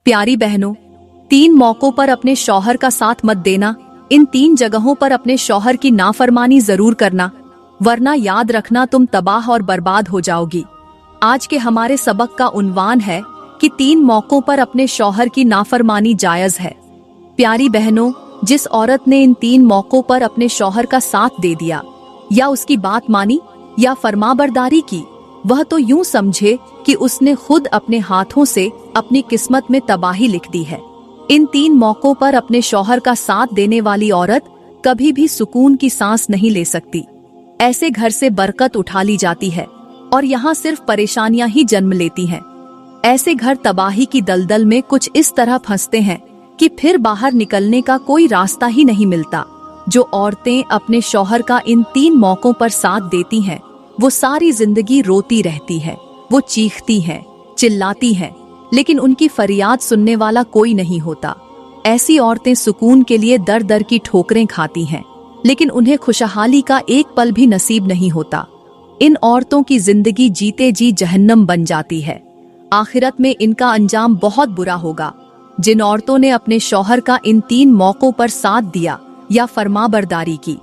प्यारी बहनों, 3 मौकों पर अपने शौहर का साथ मत देना। इन 3 जगहों पर अपने शौहर की नाफरमानी जरूर करना, वरना याद रखना तुम तबाह और बर्बाद हो जाओगी। आज के हमारे सबक का उन्वान है कि 3 मौकों पर अपने शौहर की नाफरमानी जायज है। प्यारी बहनों, जिस औरत ने इन 3 मौकों पर अपने शौहर का साथ दे दिया, या उसकी बात मानी या फरमाबरदारी की, वह तो यूं समझे कि उसने खुद अपने हाथों से अपनी किस्मत में तबाही लिख दी है। इन 3 मौकों पर अपने शौहर का साथ देने वाली औरत कभी भी सुकून की सांस नहीं ले सकती। ऐसे घर से बरकत उठा ली जाती है और यहाँ सिर्फ परेशानियां ही जन्म लेती हैं। ऐसे घर तबाही की दलदल में कुछ इस तरह फंसते हैं कि फिर बाहर निकलने का कोई रास्ता ही नहीं मिलता। जो औरतें अपने शौहर का इन 3 मौकों पर साथ देती हैं, वो सारी जिंदगी रोती रहती है। वो चीखती हैं, चिल्लाती हैं, लेकिन उनकी फरियाद सुनने वाला कोई नहीं होता। ऐसी औरतें सुकून के लिए दर दर की ठोकरें खाती हैं, लेकिन उन्हें खुशहाली का एक पल भी नसीब नहीं होता। इन औरतों की जिंदगी जीते जी जहन्नम बन जाती है। आखिरत में इनका अंजाम बहुत बुरा होगा। जिन औरतों ने अपने शौहर का इन 3 मौकों पर साथ दिया या फरमाबरदारी की,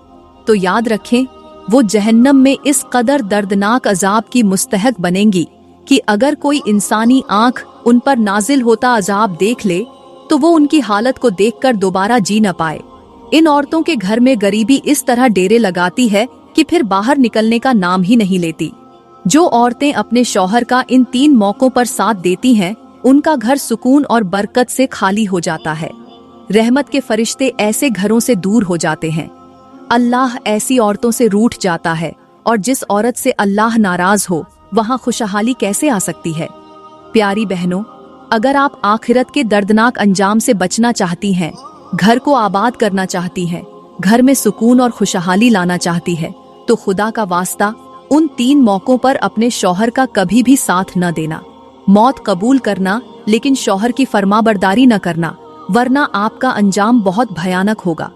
तो याद रखें, वो जहन्नम में इस कदर दर्दनाक अजाब की मुस्तहक बनेंगी कि अगर कोई इंसानी आंख उन पर नाजिल होता अजाब देख ले, तो वो उनकी हालत को देखकर दोबारा जी न पाए। इन औरतों के घर में गरीबी इस तरह डेरे लगाती है कि फिर बाहर निकलने का नाम ही नहीं लेती। जो औरतें अपने शौहर का इन 3 मौकों पर साथ देती हैं, उनका घर सुकून और बरकत से खाली हो जाता है। रहमत के फरिश्ते ऐसे घरों से दूर हो जाते हैं। अल्लाह ऐसी औरतों से रूठ जाता है, और जिस औरत से अल्लाह नाराज हो, वहाँ खुशहाली कैसे आ सकती है। प्यारी बहनों, अगर आप आखिरत के दर्दनाक अंजाम से बचना चाहती हैं, घर को आबाद करना चाहती हैं, घर में सुकून और खुशहाली लाना चाहती है, तो खुदा का वास्ता उन 3 मौकों पर अपने शौहर का कभी भी साथ न देना। मौत कबूल करना, लेकिन शौहर की फरमाबरदारी न करना, वरना आपका अंजाम बहुत भयानक होगा।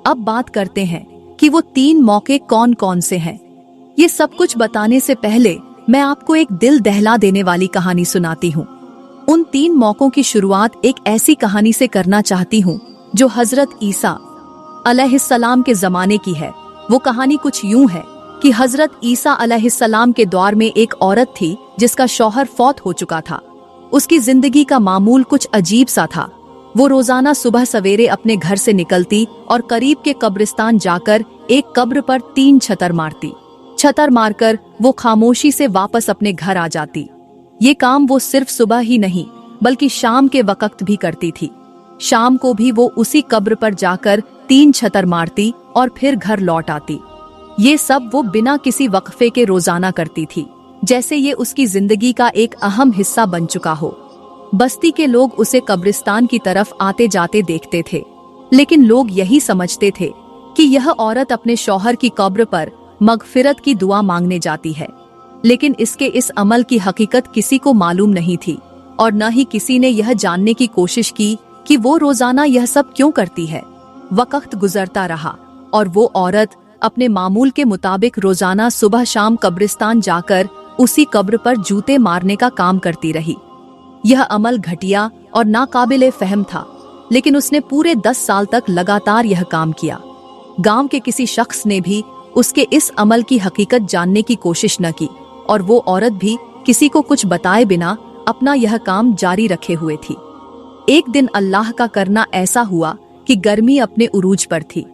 अब बात करते हैं कि वो 3 मौके कौन कौन से हैं। ये सब कुछ बताने से पहले मैं आपको एक दिल दहला देने वाली कहानी सुनाती हूँ। उन 3 मौकों की शुरुआत एक ऐसी कहानी से करना चाहती हूँ जो हजरत ईसा अलैहिस्सलाम के जमाने की है। वो कहानी कुछ यूं है कि हजरत ईसा अलैहिस्सलाम के दौर में एक औरत थी जिसका शौहर फौत हो चुका था। उसकी जिंदगी का मामूल कुछ अजीब सा था। वो रोजाना सुबह सवेरे अपने घर से निकलती और करीब के कब्रिस्तान जाकर एक कब्र पर 3 छतर मारती। छतर मारकर वो खामोशी से वापस अपने घर आ जाती। ये काम वो सिर्फ सुबह ही नहीं, बल्कि शाम के वक्त भी करती थी। शाम को भी वो उसी कब्र पर जाकर 3 छतर मारती और फिर घर लौट आती। ये सब वो बिना किसी वक्फे के रोजाना करती थी, जैसे ये उसकी जिंदगी का एक अहम हिस्सा बन चुका हो। बस्ती के लोग उसे कब्रिस्तान की तरफ आते जाते देखते थे, लेकिन लोग यही समझते थे कि यह औरत अपने शौहर की कब्र पर मगफिरत की दुआ मांगने जाती है। लेकिन इसके इस अमल की हकीकत किसी को मालूम नहीं थी, और न ही किसी ने यह जानने की कोशिश की कि वो रोजाना यह सब क्यों करती है। वक्त गुजरता रहा और वो औरत अपने मामूल के मुताबिक रोजाना सुबह शाम कब्रिस्तान जाकर उसी कब्र पर जूते मारने का काम करती रही। यह अमल घटिया और नाकाबिले फहम था, लेकिन उसने पूरे 10 साल तक लगातार यह काम किया। गांव के किसी शख्स ने भी उसके इस अमल की हकीकत जानने की कोशिश न की, और वो औरत भी किसी को कुछ बताए बिना अपना यह काम जारी रखे हुए थी। एक दिन अल्लाह का करना ऐसा हुआ कि गर्मी अपने उरूज पर थी।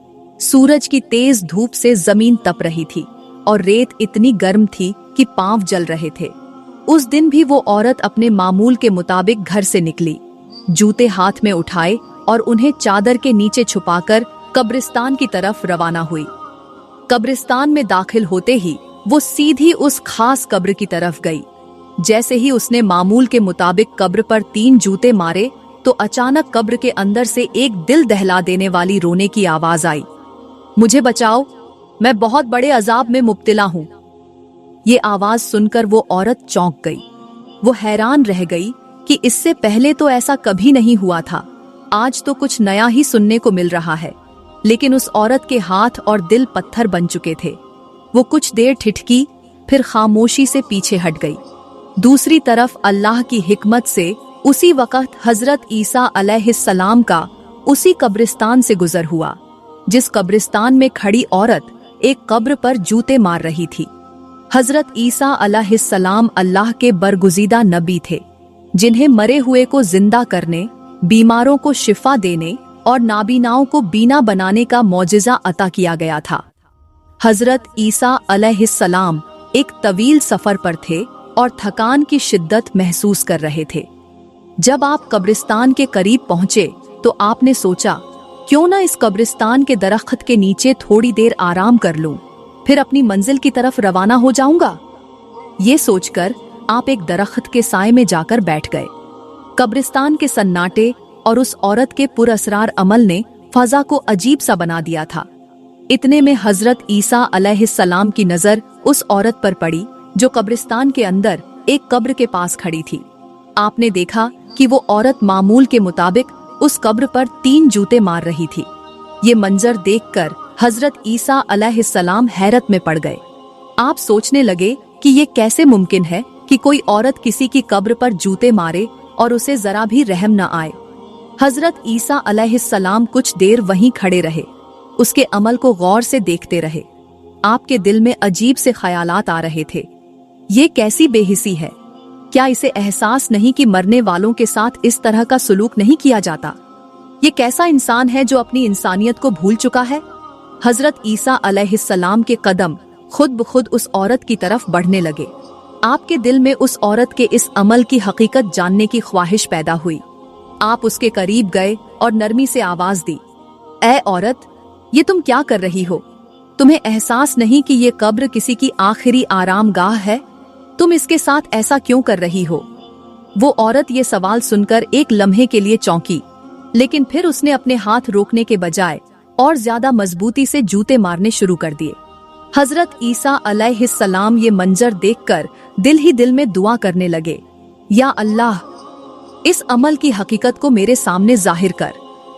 सूरज की तेज धूप से जमीन तप रही थी और रेत इतनी गर्म थी कि पांव जल रहे थे। उस दिन भी वो औरत अपने मामूल के मुताबिक घर से निकली, जूते हाथ में उठाए और उन्हें चादर के नीचे छुपाकर कब्रिस्तान की तरफ रवाना हुई। कब्रिस्तान में दाखिल होते ही वो सीधी उस खास कब्र की तरफ गई। जैसे ही उसने मामूल के मुताबिक कब्र पर 3 जूते मारे, तो अचानक कब्र के अंदर से एक दिल दहला देने वाली रोने की आवाज आई, मुझे बचाओ, मैं बहुत बड़े अजाब में मुब्तला हूँ। ये आवाज सुनकर वो औरत चौंक गई। वो हैरान रह गई कि इससे पहले तो ऐसा कभी नहीं हुआ था। आज तो कुछ नया ही सुनने को मिल रहा है। लेकिन उस औरत के हाथ और दिल पत्थर बन चुके थे। वो कुछ देर ठिठकी, फिर खामोशी से पीछे हट गई। दूसरी तरफ अल्लाह की हिकमत से उसी वक्त हजरत ईसा अलैहिस्सलाम का उसी कब्रिस्तान से गुजर हुआ जिस कब्रिस्तान में खड़ी औरत एक कब्र पर जूते मार रही थी। हजरत ईसा अलैहिस्सलाम अल्लाह के बरगुज़ीदा नबी थे, जिन्हें मरे हुए को जिंदा करने, बीमारों को शिफा देने और नाबीनाओं को बीना बनाने का मौजिज़ा अता किया गया था। हजरत ईसा अलैहिस्सलाम एक तवील सफर पर थे और थकान की शिद्दत महसूस कर रहे थे। जब आप कब्रिस्तान के करीब पहुंचे तो आपने सोचा, क्यों ना इस कब्रिस्तान के दरख्त के नीचे थोड़ी देर आराम कर लूं, फिर अपनी मंजिल की तरफ रवाना हो जाऊंगा। ये सोचकर आप एक दरख्त के साए में जाकर बैठ गए। कब्रिस्तान के सन्नाटे और उस औरत के पुरअसरार अमल ने फजा को अजीब सा बना दिया था। इतने में हजरत ईसा अलैहिस्सलाम की नजर उस औरत पर पड़ी जो कब्रिस्तान के अंदर एक कब्र के पास खड़ी थी। आपने देखा कि वो औरत मामूल के मुताबिक उस कब्र पर 3 जूते मार रही थी। ये मंजर देखकर हजरत ईसा अलैहिस्सलाम हैरत में पड़ गए। आप सोचने लगे कि ये कैसे मुमकिन है कि कोई औरत किसी की कब्र पर जूते मारे और उसे जरा भी रहम न आए। हजरत ईसा अलैहिस्सलाम कुछ देर वहीं खड़े रहे, उसके अमल को गौर से देखते रहे। आपके दिल में अजीब से ख्यालात आ रहे थे। ये कैसी बेहिसी है? क्या इसे एहसास नहीं कि मरने वालों के साथ इस तरह का सुलूक नहीं किया जाता? ये कैसा इंसान है जो अपनी इंसानियत को भूल चुका है? हजरत ईसा अलैहिस्सलाम के कदम खुद ब खुद उस औरत की तरफ बढ़ने लगे। आपके दिल में उस औरत के इस अमल की हकीकत जानने की ख्वाहिश पैदा हुई। आप उसके करीब गए और नरमी से आवाज दी, ऐ औरत, ये तुम क्या कर रही हो? तुम्हें एहसास नहीं कि ये कब्र किसी की आखिरी आरामगाह है? तुम इसके साथ ऐसा क्यों कर रही हो? वो औरत ये सवाल सुनकर एक लम्हे के लिए चौंकी, लेकिन फिर उसने अपने हाथ रोकने के बजाय और ज्यादा मजबूती से जूते मारने शुरू कर दिए। हजरत ईसा अलैहिस्सलाम ये मंजर देखकर दिल ही दिल में दुआ करने लगे, या अल्लाह, इस अमल की हकीकत को मेरे सामने जाहिर कर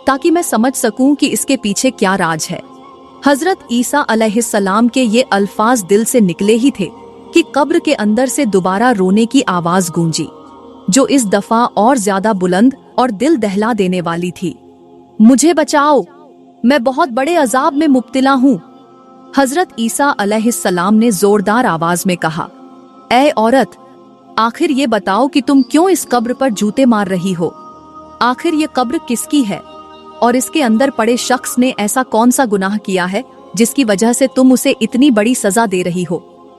ताकि मैं समझ सकूं कि इसके पीछे क्या राज है। हजरत ईसा अलैहिस्सलाम के ये अल्फाज दिल से निकले ही थे कि कब्र के अंदर से दोबारा रोने की आवाज गूंजी, जो इस दफा और ज्यादा बुलंद और दिल दहला देने वाली थी। मुझे बचाओ, मैं बहुत बड़े अजाब में मुब्तला हूँ। हजरत ईसा अलैहिस्सलाम ने जोरदार आवाज में कहा, ऐ औरत, आखिर ये बताओ कि तुम क्यों इस कब्र पर जूते मार रही हो? आखिर ये कब्र किसकी है और इसके अंदर पड़े शख्स ने ऐसा कौन सा गुनाह किया है जिसकी वजह से तुम उसे इतनी बड़ी सजा दे रही हो?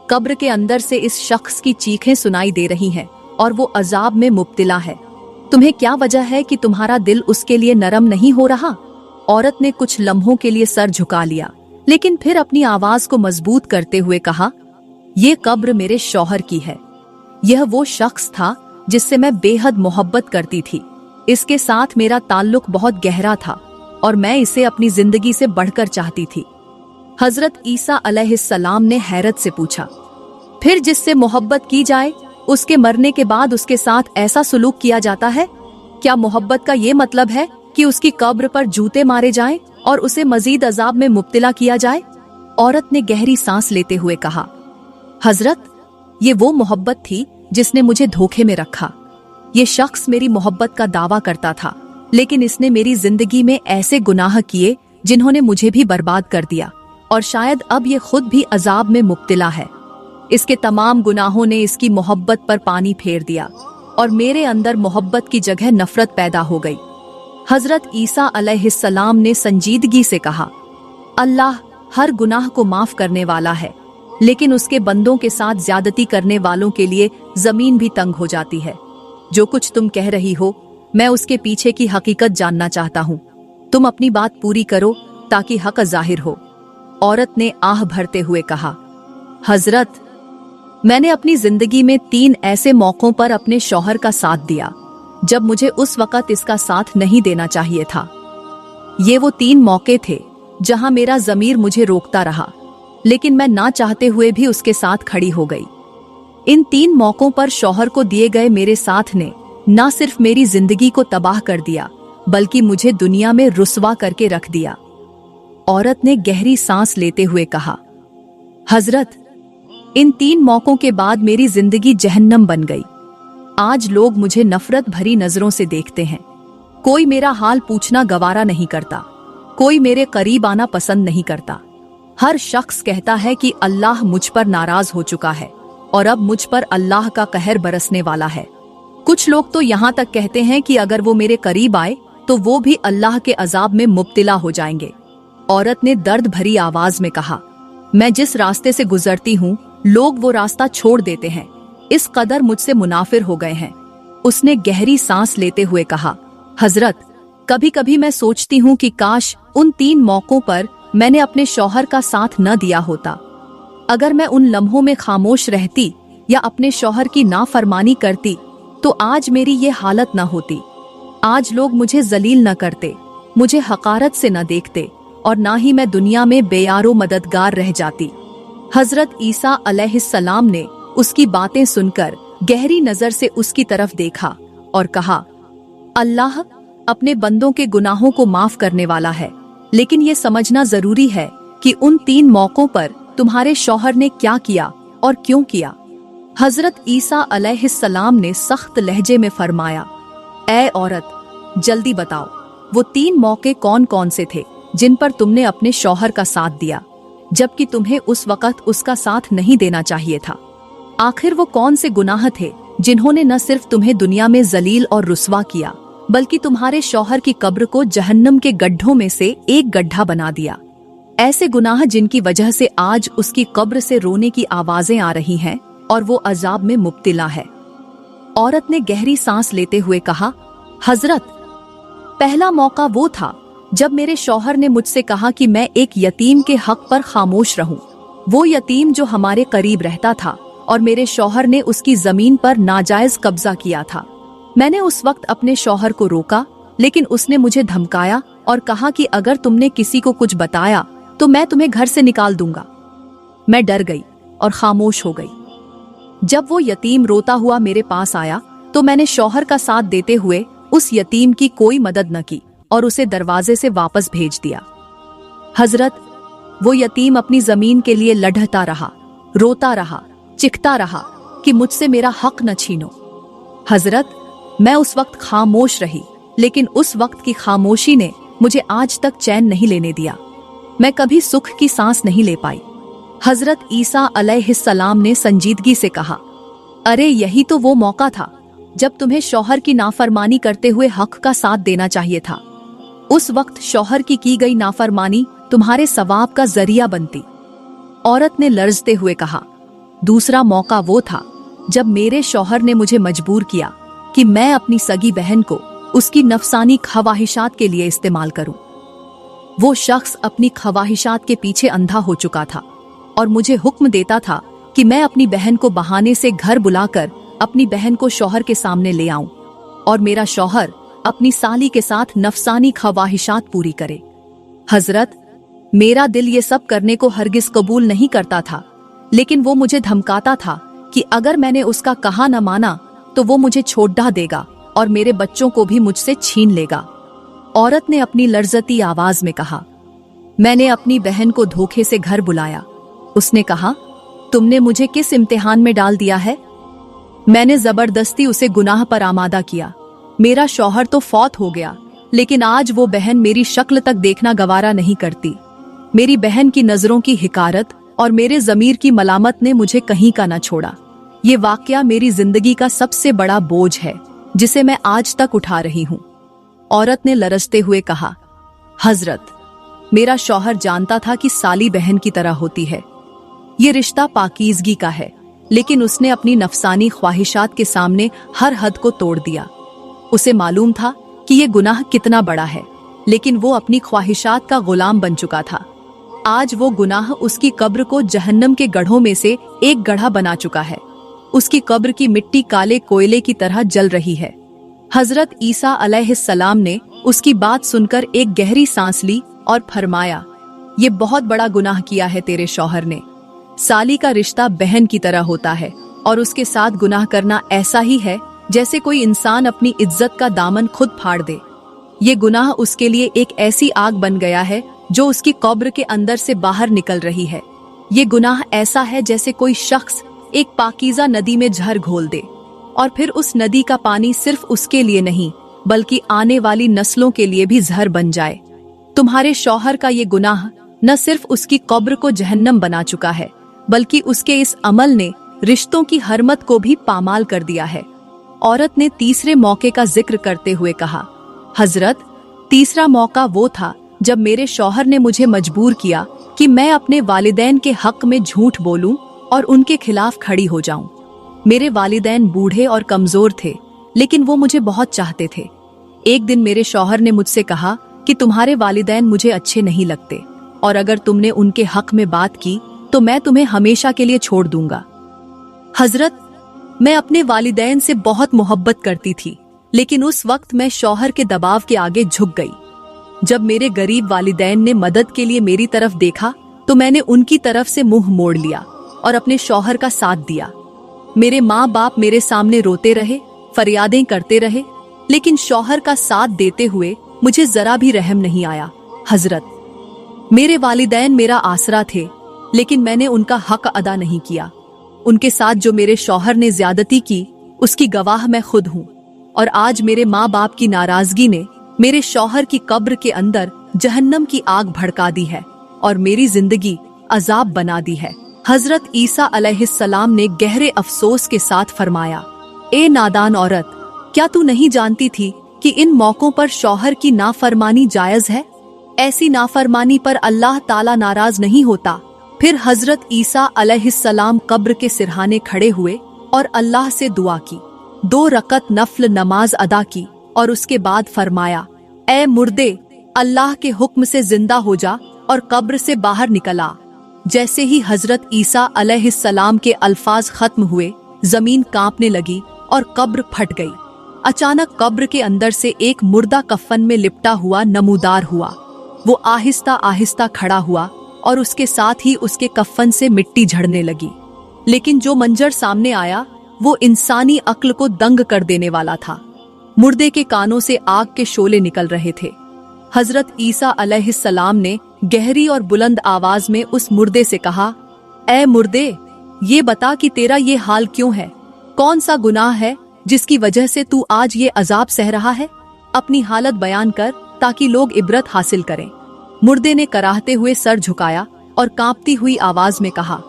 कब्र के अंदर से इस शख्स की चीखें सुनाई दे रही हैं और वो अजाब में मुब्तला है। तुम्हें क्या वजह है कि तुम्हारा दिल उसके लिए नरम नहीं हो रहा? औरत ने कुछ लम्हों के लिए सर झुका लिया, लेकिन फिर अपनी आवाज को मजबूत करते हुए कहा, ये कब्र मेरे शौहर की है। यह वो शख्स था जिससे मैं बेहद मोहब्बत करती थी। इसके साथ मेरा ताल्लुक बहुत गहरा था और मैं इसे अपनी जिंदगी से बढ़कर चाहती थी। हजरत ईसा अलैहिस्सलाम ने हैरत से पूछा, फिर जिससे मोहब्बत की जाए उसके मरने के बाद उसके साथ ऐसा सुलूक किया जाता है? क्या मोहब्बत का ये मतलब है कि उसकी कब्र पर जूते मारे जाएं और उसे मजीद अजाब में मुब्तला किया जाए? औरत ने गहरी सांस लेते हुए कहा, हजरत, ये वो मोहब्बत थी जिसने मुझे धोखे में रखा। ये शख्स मेरी मोहब्बत का दावा करता था, लेकिन इसने मेरी जिंदगी में ऐसे गुनाह किए जिन्होंने मुझे भी बर्बाद कर दिया और शायद अब ये खुद भी अजाब में मुब्तला है। इसके तमाम गुनाहों ने इसकी मोहब्बत पर पानी फेर दिया और मेरे अंदर मोहब्बत की जगह नफरत पैदा हो गई। हजरत ईसा अलैहिस्सलाम ने संजीदगी से कहा, अल्लाह हर गुनाह को माफ करने वाला है, लेकिन उसके बंदों के साथ ज्यादती करने वालों के लिए जमीन भी तंग हो जाती है। जो कुछ तुम कह रही हो, मैं उसके पीछे की हकीकत जानना चाहता हूँ। तुम अपनी बात पूरी करो ताकि हक जाहिर हो। औरत ने आह भरते हुए कहा, हजरत, मैंने अपनी जिंदगी में 3 ऐसे मौकों पर अपने शौहर का साथ दिया जब मुझे उस वक्त इसका साथ नहीं देना चाहिए था। ये वो 3 मौके थे जहां मेरा ज़मीर मुझे रोकता रहा, लेकिन मैं ना चाहते हुए भी उसके साथ खड़ी हो गई। इन 3 मौकों पर शौहर को दिए गए मेरे साथ ने न सिर्फ मेरी जिंदगी को तबाह कर दिया, बल्कि मुझे दुनिया में रुस्वा करके रख दिया। औरत ने गहरी सांस लेते हुए कहा, हजरत, इन 3 मौकों के बाद मेरी जिंदगी जहन्नम बन गई। आज लोग मुझे नफरत भरी नजरों से देखते हैं। कोई मेरा हाल पूछना गवारा नहीं करता, कोई मेरे करीब आना पसंद नहीं करता। हर शख्स कहता है कि अल्लाह मुझ पर नाराज हो चुका है और अब मुझ पर अल्लाह का कहर बरसने वाला है। कुछ लोग तो यहाँ तक कहते हैं कि अगर वो मेरे करीब आए तो वो भी अल्लाह के अजाब में मुब्तिला हो जाएंगे। औरत ने दर्द भरी आवाज में कहा, मैं जिस रास्ते से गुजरती हूँ लोग वो रास्ता छोड़ देते हैं, इस कदर मुझसे मुनाफिर हो गए हैं। उसने गहरी सांस लेते हुए कहा, हजरत, कभी कभी मैं सोचती हूँ कि काश उन 3 मौकों पर मैंने अपने शौहर का साथ न दिया होता। अगर मैं उन लम्हों में खामोश रहती या अपने शौहर की नाफरमानी करती तो आज मेरी ये हालत न होती। आज लोग मुझे जलील न करते, मुझे हकारत से न देखते और ना ही मैं दुनिया में बेयारो मददगार रह जाती। हजरत ईसा अलैहिस्सलाम ने उसकी बातें सुनकर गहरी नजर से उसकी तरफ देखा और कहा, अल्लाह अपने बंदों के गुनाहों को माफ करने वाला है, लेकिन ये समझना जरूरी है कि उन 3 मौकों पर तुम्हारे शौहर ने क्या किया और क्यों किया। हजरत ईसा अलैहिस्सलाम ने सख्त लहजे में फरमाया, ऐ औरत, जल्दी बताओ वो 3 मौके कौन कौन से थे जिन पर तुमने अपने शौहर का साथ दिया जबकि तुम्हें उस वक्त उसका साथ नहीं देना चाहिए था। आखिर वो कौन से गुनाह थे जिन्होंने न सिर्फ तुम्हें दुनिया में जलील और रुस्वा किया बल्कि तुम्हारे शौहर की कब्र को जहन्नम के गड्ढों में से एक गड्ढा बना दिया। ऐसे गुनाह जिनकी वजह से आज उसकी कब्र से रोने की आवाजें आ रही हैं और वो अजाब में मुब्तिला है। औरत ने गहरी सांस लेते हुए कहा, हजरत, पहला मौका वो था जब मेरे शौहर ने मुझसे कहा कि मैं एक यतीम के हक पर खामोश रहूं। वो यतीम जो हमारे करीब रहता था और मेरे शौहर ने उसकी जमीन पर नाजायज कब्जा किया था। मैंने उस वक्त अपने शौहर को रोका, लेकिन उसने मुझे धमकाया और कहा कि अगर तुमने किसी को कुछ बताया तो मैं तुम्हें घर से निकाल दूंगा। मैं डर गई और खामोश हो गई। जब वो यतीम रोता हुआ मेरे पास आया तो मैंने शौहर का साथ देते हुए उस यतीम की कोई मदद न की और उसे दरवाजे से वापस भेज दिया। हजरत, वो यतीम अपनी जमीन के लिए लड़ता रहा, रोता रहा, चिखता रहा कि मुझसे मेरा हक न छीनो। हजरत, मैं उस वक्त खामोश रही, लेकिन उस वक्त की खामोशी ने मुझे आज तक चैन नहीं लेने दिया। मैं कभी सुख की सांस नहीं ले पाई। हजरत ईसा अलैहिस्सलाम ने संजीदगी से कहा, अरे यही तो वो मौका था जब तुम्हें शौहर की नाफरमानी करते हुए हक का साथ देना चाहिए था। उस वक्त शौहर की गई नाफरमानी तुम्हारे सवाब का जरिया बनती। औरत ने लर्जते हुए कहा, दूसरा मौका वो था जब मेरे शौहर ने मुझे मजबूर किया कि मैं अपनी सगी बहन को उसकी नफसानी ख्वाहिशात के लिए इस्तेमाल करूं। वो शख्स अपनी ख्वाहिशात के पीछे अंधा हो चुका था और मुझे हुक्म देता था कि मैं अपनी बहन को बहाने से घर बुलाकर अपनी बहन को शौहर के सामने ले आऊं और मेरा शौहर अपनी साली के साथ नफसानी ख्वाहिशात पूरी करे। हजरत, मेरा दिल ये सब करने को हरगिज कबूल नहीं करता था, लेकिन वो मुझे धमकाता था कि अगर मैंने उसका कहा न माना तो वो मुझे छोड़ देगा और मेरे बच्चों को भी मुझसे छीन लेगा। औरत ने अपनी लर्जती आवाज में कहा, मैंने अपनी बहन को धोखे से घर बुलाया। उसने कहा, तुमने मुझे किस इम्तिहान में डाल दिया है? मैंने जबरदस्ती उसे गुनाह पर आमादा किया। मेरा शौहर तो फौत हो गया, लेकिन आज वो बहन मेरी शक्ल तक देखना गवारा नहीं करती। मेरी बहन की नजरों की हिकारत और मेरे जमीर की मलामत ने मुझे कहीं का न छोड़ा। ये वाकया मेरी जिंदगी का सबसे बड़ा बोझ है जिसे मैं आज तक उठा रही हूँ। औरत ने लरजते हुए कहा, हजरत, मेरा शौहर जानता था कि साली बहन की तरह होती है। ये रिश्ता पाकीज़गी का है, लेकिन उसने अपनी नफसानी ख्वाहिशात के सामने हर हद को तोड़ दिया। उसे मालूम था कि ये गुनाह कितना बड़ा है, लेकिन वो अपनी ख्वाहिशात का गुलाम बन चुका था। आज वो गुनाह उसकी कब्र को जहन्नम के गढ़ों में से एक गढ़ा बना चुका है। उसकी कब्र की मिट्टी काले कोयले की तरह जल रही है। हजरत ईसा अलैहिस्सलाम ने उसकी बात सुनकर एक गहरी सांस ली और फरमाया, ये बहुत बड़ा गुनाह किया है तेरे शौहर ने। साली का रिश्ता बहन की तरह होता है और उसके साथ गुनाह करना ऐसा ही है जैसे कोई इंसान अपनी इज्जत का दामन खुद फाड़ दे। ये गुनाह उसके लिए एक ऐसी आग बन गया है जो उसकी कब्र के अंदर से बाहर निकल रही है। ये गुनाह ऐसा है जैसे कोई शख्स एक पाकीज़ा नदी में जहर घोल दे और फिर उस नदी का पानी सिर्फ उसके लिए नहीं बल्कि आने वाली नस्लों के लिए भी जहर बन जाए। तुम्हारे शौहर का ये गुनाह न सिर्फ उसकी कब्र को जहन्नम बना चुका है बल्कि उसके इस अमल ने रिश्तों की हरमत को भी पामाल कर दिया है। औरत ने तीसरे मौके का जिक्र करते हुए कहा, हजरत, तीसरा मौका वो था जब मेरे शौहर ने मुझे मजबूर किया कि मैं अपने वालिदैन के हक में झूठ बोलूं और उनके खिलाफ खड़ी हो जाऊं। मेरे वालिदैन बूढ़े और कमजोर थे, लेकिन वो मुझे बहुत चाहते थे। एक दिन मेरे शौहर ने मुझसे कहा कि तुम्हारे वालिदैन मुझे अच्छे नहीं लगते और अगर तुमने उनके हक में बात की तो मैं तुम्हें हमेशा के लिए छोड़ दूंगा। हजरत, मैं अपने वालिदैन से बहुत मोहब्बत करती थी, लेकिन उस वक्त मैं शौहर के दबाव के आगे झुक गई। जब मेरे गरीब वालिदैन ने मदद के लिए मेरी तरफ देखा तो मैंने उनकी तरफ से मुंह मोड़ लिया और अपने शौहर का साथ दिया। मेरे माँ बाप मेरे सामने रोते रहे, फरियादें करते रहे, लेकिन शौहर का साथ देते हुए मुझे जरा भी रहम नहीं आया। हजरत, मेरे वालिदैन मेरा आसरा थे, लेकिन मैंने उनका हक अदा नहीं किया। उनके साथ जो मेरे शौहर ने ज्यादती की उसकी गवाह मैं खुद हूँ, और आज मेरे माँ बाप की नाराजगी ने मेरे शौहर की कब्र के अंदर जहन्नम की आग भड़का दी है और मेरी जिंदगी अजाब बना दी है। हजरत ईसा अलैहिस्सलाम ने गहरे अफसोस के साथ फरमाया, ए नादान औरत, क्या तू नहीं जानती थी कि इन मौकों पर शौहर की नाफरमानी जायज है? ऐसी नाफरमानी पर अल्लाह ताला नाराज नहीं होता। फिर हजरत ईसा अलैहिस्सलाम कब्र के सिरहाने खड़े हुए और अल्लाह से दुआ की, 2 रकत नफल नमाज अदा की और उसके बाद फरमाया, ए मुर्दे, अल्लाह के हुक्म से जिंदा हो जा और कब्र से बाहर निकल आ। जैसे ही हजरत ईसा अलैहिस्सलाम के अल्फाज खत्म हुए, जमीन कांपने लगी और कब्र फट गई। अचानक कब्र के अंदर से एक मुर्दा कफन में लिपटा हुआ नमूदार हुआ। वो आहिस्ता आहिस्ता खड़ा हुआ और उसके साथ ही उसके कफन से मिट्टी झड़ने लगी। लेकिन जो मंजर सामने आया वो इंसानी अक्ल को दंग कर देने वाला था। मुर्दे के कानों से आग के शोले निकल रहे थे। हजरत ईसा अलैहिस्सलाम ने गहरी और बुलंद आवाज में उस मुर्दे से कहा, ए मुर्दे, ये बता कि तेरा ये हाल क्यों है? कौन सा गुनाह है जिसकी वजह से तू आज ये अजाब सह रहा है? अपनी हालत बयान कर ताकि लोग इबरत हासिल करें। मुर्दे ने कराहते हुए सर झुकाया और कांपती हुई आवाज में कहा,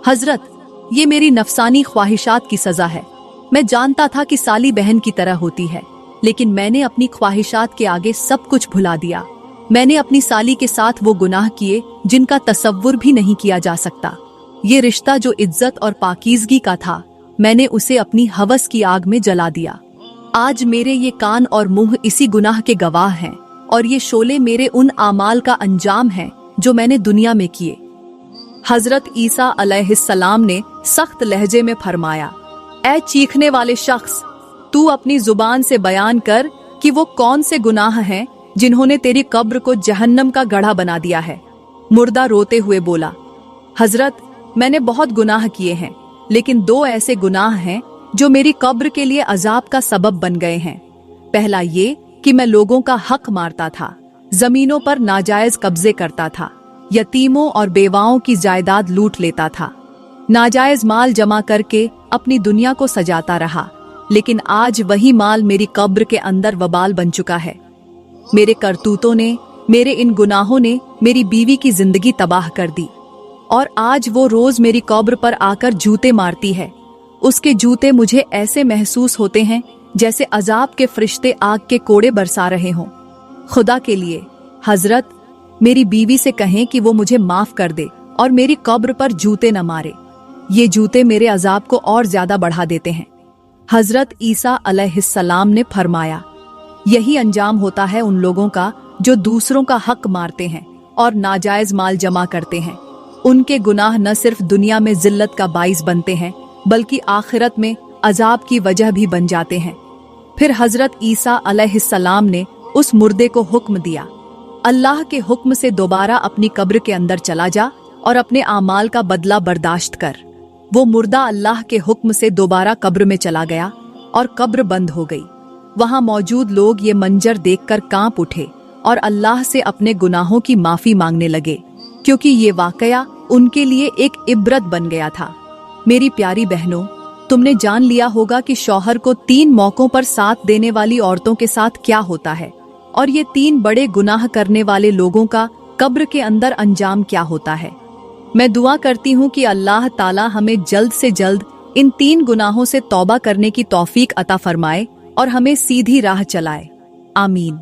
हजरत, ये मेरी नफसानी ख्वाहिशात की सजा है। मैं जानता था कि साली बहन की तरह होती है, लेकिन मैंने अपनी ख्वाहिशात के आगे सब कुछ भुला दिया। मैंने अपनी साली के साथ वो गुनाह किए जिनका तसव्वुर भी नहीं किया जा सकता। ये रिश्ता जो इज्जत और पाकीज़गी का था, मैंने उसे अपनी हवस की आग में जला दिया। आज मेरे ये कान और मुंह इसी गुनाह के गवाह हैं और ये शोले मेरे उन आमाल का अंजाम है जो मैंने दुनिया में किए। हजरत ईसा अलैहिस्सलाम ने सख्त लहजे में फरमाया, ऐ चीखने वाले शख्स, तू अपनी जुबान से बयान कर कि वो कौन से गुनाह हैं जिन्होंने तेरी कब्र को जहन्नम का गढ़ा बना दिया है। मुर्दा रोते हुए बोला, हजरत, मैंने बहुत गुनाह किए हैं, लेकिन 2 ऐसे गुनाह हैं जो मेरी कब्र के लिए अजाब का सबब बन गए हैं। पहला ये कि मैं लोगों का हक मारता था, जमीनों पर नाजायज कब्जे करता था, यतीमों और बेवाओं की जायदाद लूट लेता था, नाजायज माल जमा करके अपनी दुनिया को सजाता रहा, लेकिन आज वही माल मेरी कब्र के अंदर वबाल बन चुका है। मेरे करतूतों ने, मेरे इन गुनाहों ने मेरी बीवी की जिंदगी तबाह कर दी और आज वो रोज मेरी कब्र पर आकर जूते मारती है। उसके जूते मुझे ऐसे महसूस होते हैं जैसे अजाब के फरिश्ते आग के कोड़े बरसा रहे हों। खुदा के लिए हजरत, मेरी बीवी से कहें कि वो मुझे माफ कर दे और मेरी कब्र पर जूते न मारे। ये जूते मेरे अजाब को और ज्यादा बढ़ा देते हैं। हजरत ईसा अलैहिस्सलाम ने फरमाया, यही अंजाम होता है उन लोगों का जो दूसरों का हक मारते हैं और नाजायज माल जमा करते हैं। उनके गुनाह न सिर्फ दुनिया में जिल्लत का बाइस बनते हैं बल्कि आखिरत में अजाब की वजह भी बन जाते हैं। फिर हजरत ईसा अलैहिस्सलाम ने उस मुर्दे को हुक्म दिया, अल्लाह के हुक्म से दोबारा अपनी कब्र के अंदर चला जा और अपने आमाल का बदला बर्दाश्त कर। वो मुर्दा अल्लाह के हुक्म से दोबारा कब्र में चला गया और कब्र बंद हो गई। वहां मौजूद लोग ये मंजर देखकर कांप उठे और अल्लाह से अपने गुनाहों की माफी मांगने लगे, क्योंकि ये वाकया उनके लिए एक इबरत बन गया था। मेरी प्यारी बहनों, तुमने जान लिया होगा कि शौहर को 3 मौकों पर साथ देने वाली औरतों के साथ क्या होता है, और ये 3 बड़े गुनाह करने वाले लोगों का कब्र के अंदर अंजाम क्या होता है। मैं दुआ करती हूँ कि अल्लाह ताला हमें जल्द से जल्द इन 3 गुनाहों से तौबा करने की तौफीक अता फरमाए और हमें सीधी राह चलाए। आमीन।